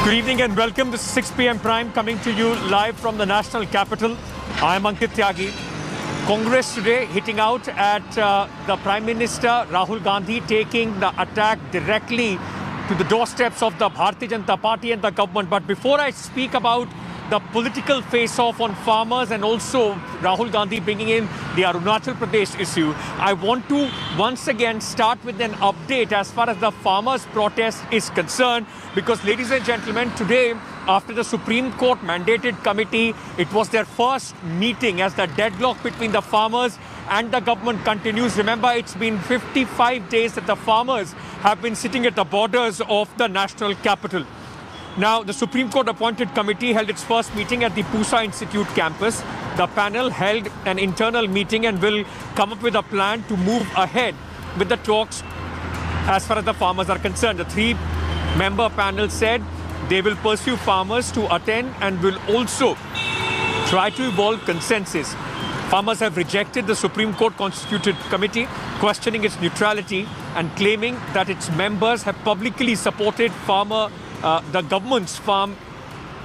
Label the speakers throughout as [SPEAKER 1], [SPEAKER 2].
[SPEAKER 1] Good evening and welcome to 6 p.m. Prime, coming to you live from the national capital. I am Ankit Tyagi. Congress today hitting out at the Prime Minister Rahul Gandhi, taking the attack directly to the doorsteps of the Bharatiya Janata Party and the government. But before I speak about the political face-off on farmers and also Rahul Gandhi bringing in the Arunachal Pradesh issue, I want to once again start with an update as far as the farmers' protest is concerned. Because, ladies and gentlemen, today, after the Supreme Court mandated committee, it was their first meeting as the deadlock between the farmers and the government continues. Remember, it's been 55 days that the farmers have been sitting at the borders of the national capital. Now, the Supreme Court appointed committee held its first meeting at the Pusa Institute campus. The panel held an internal meeting and will come up with a plan to move ahead with the talks as far as the farmers are concerned. The three-member panel said they will pursue farmers to attend and will also try to evolve consensus. Farmers have rejected the Supreme Court constituted committee, questioning its neutrality and claiming that its members have publicly supported the government's farm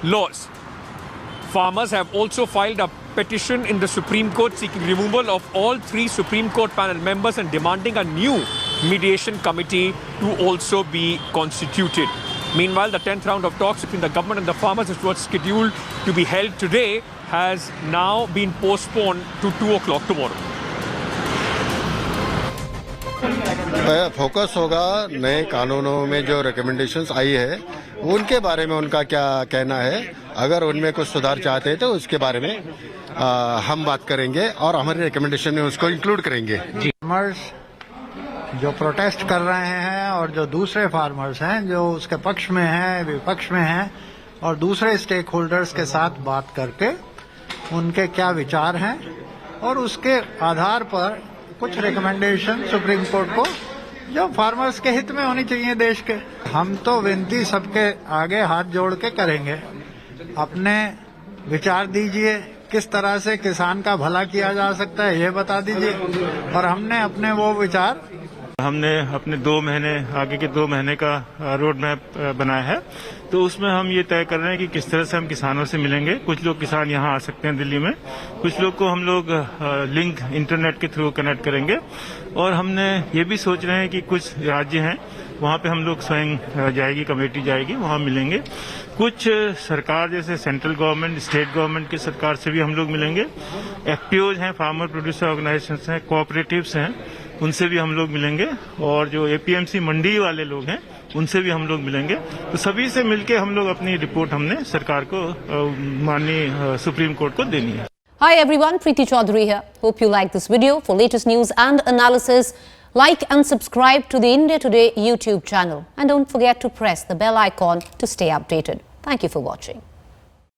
[SPEAKER 1] laws. Farmers have also filed a petition in the Supreme Court seeking removal of all three Supreme Court panel members and demanding a new mediation committee to also be constituted. Meanwhile, the 10th round of talks between the government and the farmers, which was scheduled to be held today, has now been postponed to 2 o'clock tomorrow.
[SPEAKER 2] Focus होगा नए कानूनों में जो recommendations आई है उनके बारे में उनका क्या कहना है। अगर उनमें कुछ सुधार चाहते हैं तो उसके बारे में हम बात करेंगे और हमारे रिकमेंडेशन में उसको इंक्लूड करेंगे।
[SPEAKER 3] फार्मर्स जो प्रोटेस्ट कर रहे हैं और जो दूसरे फार्मर्स हैं जो उसके पक्ष में हैं, विपक्ष में हैं, और दूसरे स्टेक होल्डर्स के साथ बात करके उनके क्या विचार हैं और उसके आधार पर कुछ रिकमेंडेशन सुप्रीम कोर्ट को जो फार्मर्स के हित में होनी चाहिए देश के। हम तो विनती सबके आगे हाथ जोड़ के करेंगे, अपने विचार दीजिए, किस तरह से किसान का भला किया जा सकता है ये बता दीजिए, और हमने अपने वो विचार
[SPEAKER 4] अपने 2 महीने आगे के 2 महीने का रोड मैप बनाया है। तो उसमें हम ये तय कर रहे हैं कि किस तरह से हम किसानों से मिलेंगे। कुछ लोग किसान यहाँ आ सकते हैं दिल्ली में, कुछ लोग को हम लोग लिंक इंटरनेट के थ्रू कनेक्ट करेंगे, और हमने ये भी सोच रहे हैं कि कुछ राज्य हैं वहाँ पे हम लोग स्वयं जाएगी, कमेटी जाएगी, वहाँ मिलेंगे। कुछ सरकार जैसे सेंट्रल गवर्नमेंट, स्टेट गवर्नमेंट की सरकार से भी हम लोग मिलेंगे। एफपीओज हैं, फार्मर प्रोड्यूसर ऑर्गेनाइजेशन हैं, कोऑपरेटिव्स हैं, उनसे भी हम लोग मिलेंगे, और जो एपीएमसी मंडी वाले लोग हैं उनसे भी हम लोग मिलेंगे। तो सभी से मिलके हम लोग अपनी रिपोर्ट हमने सरकार को माननीय सुप्रीम कोर्ट को देनी है।
[SPEAKER 5] Hi everyone, Preeti Chaudhary here. Hope you like this video. For latest news and analysis, like and subscribe to the India Today YouTube channel. And don't forget to press the bell icon to stay updated. Thank you for watching.